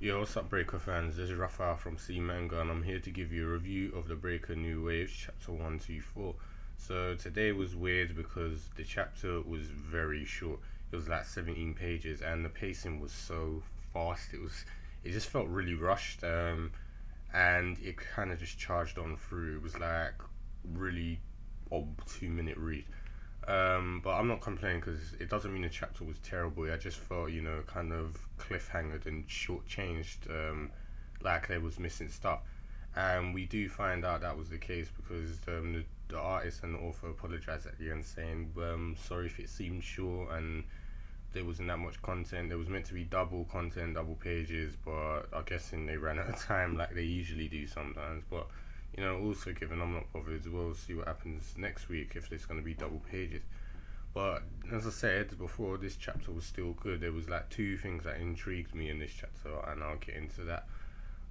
Yo, what's up, Breaker fans? This is Rafael from C Manga, and I'm here to give you a review of the Breaker New Waves, Chapter 124. So, today was weird because the chapter was very short. It was like 17 pages, and the pacing was so fast. It just felt really rushed, and it kind of just charged on through. It was like really a 2 minute read. But I'm not complaining because it doesn't mean the chapter was terrible. I just felt, kind of cliffhangered and shortchanged, like they was missing stuff. And we do find out that was the case because the artist and the author apologized at the end, saying, sorry if it seemed short and there wasn't that much content. There was meant to be double content, double pages, but I'm guessing they ran out of time like they usually do sometimes. But also given I'm not bothered, we'll see what happens next week if there's going to be double pages. But as I said before, this chapter was still good. There was like two things that intrigued me in this chapter, and I'll get into that.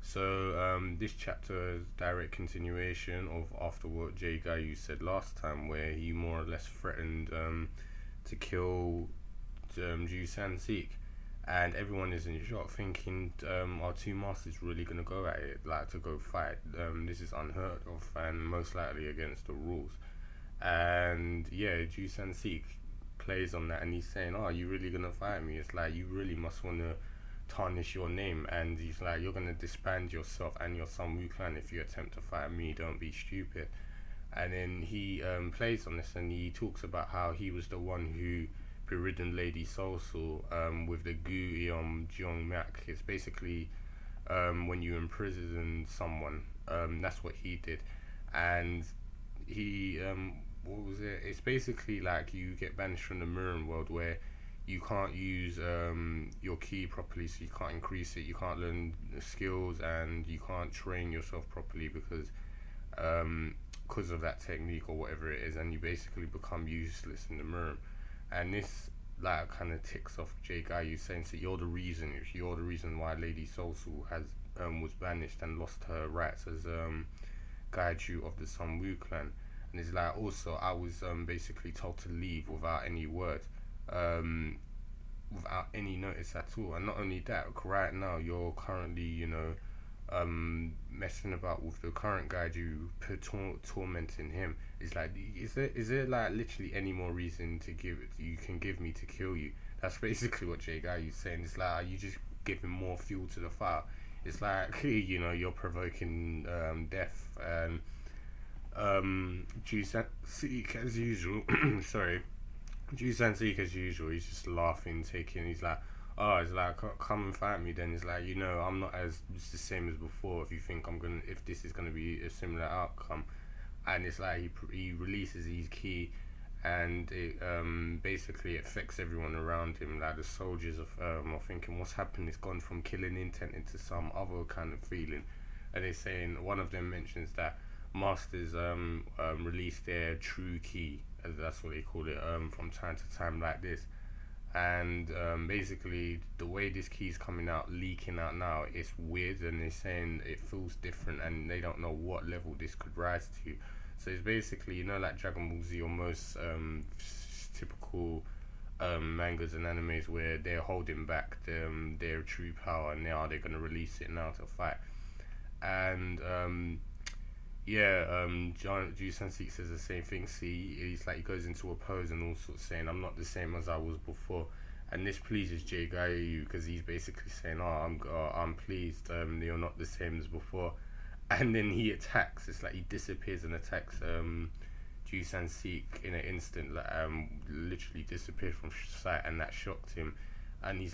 So this chapter is direct continuation of after what Jae-Gal said last time, where he more or less threatened to kill Ju-San-Sik. And everyone is in shock, thinking, are two masters really going to go at it, like to go fight? This is unheard of and most likely against the rules. And yeah, Ju-San-Sik plays on that and he's saying, oh, you really going to fight me? It's like, you really must want to tarnish your name. And he's like, you're going to disband yourself and your Sun-Woo clan if you attempt to fight me, don't be stupid. And then he plays on this and he talks about how he was the one who beridden Lady Soul with the Gu-Bum Mak. It's basically when you imprison someone, that's what he did. And he what was it? It's basically like you get banished from the mirror world where you can't use your ki properly, so you can't increase it, you can't learn the skills, and you can't train yourself properly because of that technique or whatever it is, and you basically become useless in the mirror. And this like kind of ticks off Jae-Gal saying, so you're the reason why Lady Soul has was banished and lost her rights as Gaiju of the Sun-Woo clan. And it's like, also I was basically told to leave without any word, without any notice at all. And not only that, right now you're currently messing about with the current Gaiju, tormenting him. It's like, is there like literally any more reason you can give me to kill you? That's basically what Jae-Gal is saying. It's like, are you just giving more fuel to the fire? It's like, you're provoking death. And Ju-San-Sik as usual, sorry, Ju-San-Sik as usual, he's just laughing, he's like, oh, it's like, come and fight me. Then it's like, I'm not it's the same as before. If this is gonna be a similar outcome. And it's like he releases his key, and it basically affects everyone around him. Like the soldiers are thinking, what's happened? It's gone from killing intent into some other kind of feeling. And they're saying, one of them mentions that masters release their true key, as that's what they call it, from time to time like this. And basically the way this key is leaking out now, it's weird, and they're saying it feels different and they don't know what level this could rise to. So it's basically, like Dragon Ball Z or most typical mangas and animes where they're holding back their true power, and now they're going to release it now to fight. And Ju-San-Sik says the same thing. See, he's like, he goes into a pose and all sorts, saying, I'm not the same as I was before. And this pleases Jae-Gal because he's basically saying, I'm pleased, you're not the same as before. And then he attacks. It's like he disappears and attacks Ju-San-Sik in an instant, like literally disappeared from sight, and that shocked him. And he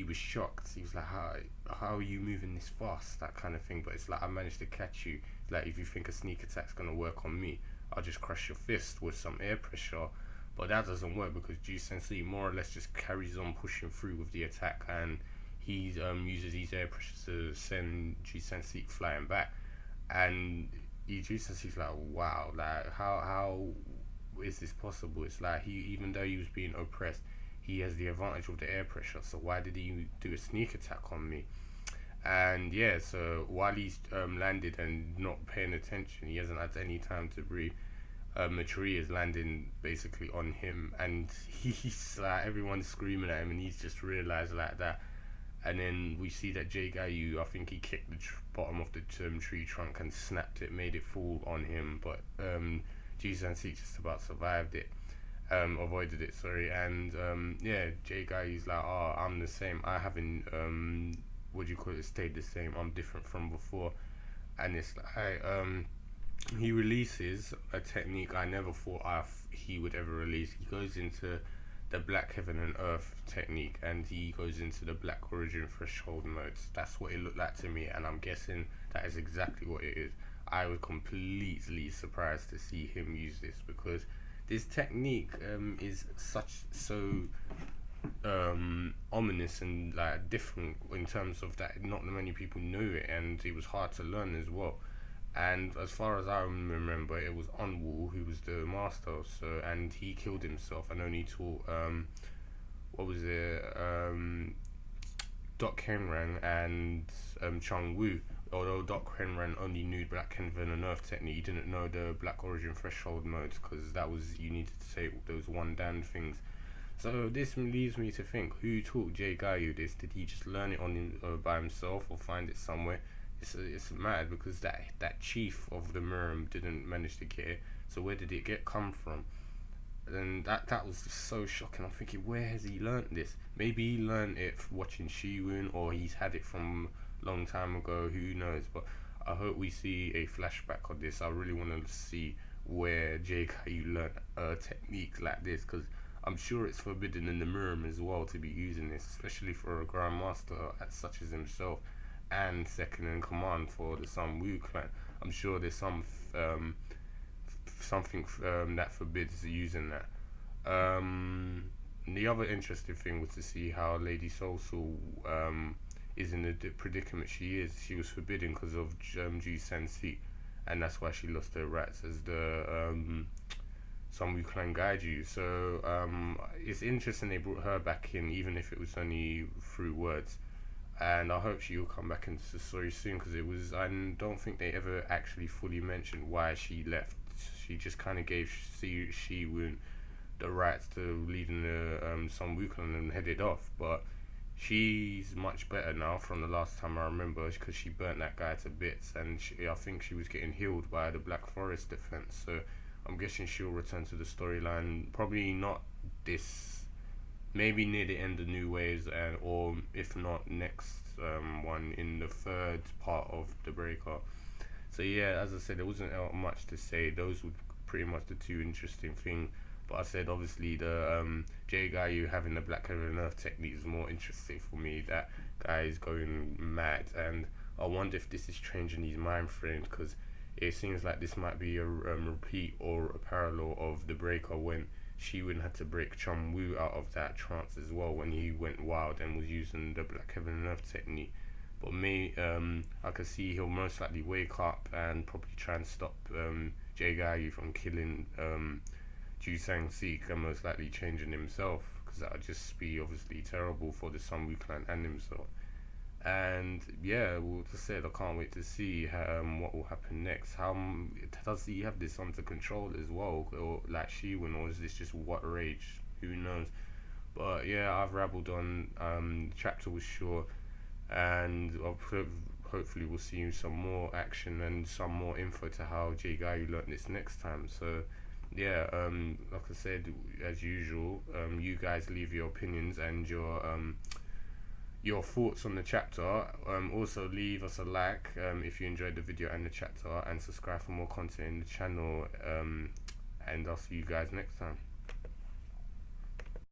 was shocked. He was like, how are you moving this fast? That kind of thing. But it's like, I managed to catch you. Like, if you think a sneak attack's gonna work on me, I'll just crush your fist with some air pressure. But that doesn't work because Ju-San-Sik more or less just carries on pushing through with the attack, and he uses his air pressure to send Ju-San-Sik flying back. And Ju-San-Sik's like, wow, like how is this possible? It's like, even though he was being oppressed, he has the advantage of the air pressure, so why did he do a sneak attack on me? And yeah, so while he's landed and not paying attention, he hasn't had any time to breathe. Machiuri is landing basically on him, and he's like, everyone's screaming at him, and he's just realised like that And then we see that Jae-Gal, I think he kicked the bottom of the tree trunk and snapped it, made it fall on him, but Ji-San-sik just about survived it, avoided it, sorry. And yeah, Jae-Gal's like, oh, I'm the same, I haven't, what do you call it, stayed the same, I'm different from before. And it's like, he releases a technique I never thought he would ever release. He goes into the Black Heaven and Earth technique, and he goes into the Black Origin Threshold modes. That's what it looked like to me, and I'm guessing that is exactly what it is. I was completely surprised to see him use this, because this technique is so ominous and like different in terms of that not many people knew it, and it was hard to learn as well. And as far as I remember, it was Onwoo who was the master. So, and he killed himself and only taught what was it, Doc Henran and Chun-Woo. Although Doc Henran only knew Black Heaven and Earth technique, he didn't know the Black Origin Threshold modes, because that was, you needed to say those one dan things. So this leaves me to think, who taught Jae-Gal this? Did he just learn it on by himself, or find it somewhere? It's mad, because that chief of the Mirim didn't manage to get it. So where did it come from? And that was just so shocking. I'm thinking, where has he learnt this? Maybe he learned it watching Shi-Woon, or he's had it from a long time ago. Who knows? But I hope we see a flashback of this. I really want to see where Jae-Gal learnt a technique like this, because I'm sure it's forbidden in the Mirim as well to be using this, especially for a Grandmaster such as himself, and second in command for the Sun-Woo clan. I'm sure there's something that forbids using that. The other interesting thing was to see how Lady Soul is in the predicament she is. She was forbidden because of Ji-San-sik, and that's why she lost her rights as the Sun-Woo clan Gaiju. So it's interesting they brought her back in, even if it was only through words. And I hope she will come back into the story soon, because I don't think they ever actually fully mentioned why she left. She just kind of gave Shi-Woon the rights to leading the Sun-Woo clan and headed off. But she's much better now from the last time I remember, because she burnt that guy to bits, and I think she was getting healed by the Black Forest defense. So I'm guessing she'll return to the storyline, probably not this, maybe near the end of New Waves, or if not next one in the third part of the Breaker. So yeah, as I said, there wasn't much to say. Those were pretty much the two interesting things. But I said, obviously, the Jae-Gal having the Black Heaven and Earth technique is more interesting for me. That guy is going mad, and I wonder if this is changing his mind frame, because it seems like this might be a repeat or a parallel of the Breaker, when Shi-Woon had to break Chun-Woo out of that trance as well, when he went wild and was using the Black Heaven and Earth technique. But I could see he'll most likely wake up and probably try and stop Jae-Gal from killing Ji-San-sik, and most likely changing himself, because that would just be obviously terrible for the Sun-Woo clan and himself. And yeah, well, as I said, I can't wait to see what will happen next. How does he have this under control as well, or like Shi-Woon, or is this just what rage? Who knows? But yeah, I've rabbled on. The chapter was short, and hopefully we'll see some more action and some more info to how Jae-Gal learned this next time. So yeah, like I said, as usual, you guys leave your opinions and your thoughts on the chapter. Also leave us a like if you enjoyed the video and the chapter, and subscribe for more content in the channel, and I'll see you guys next time.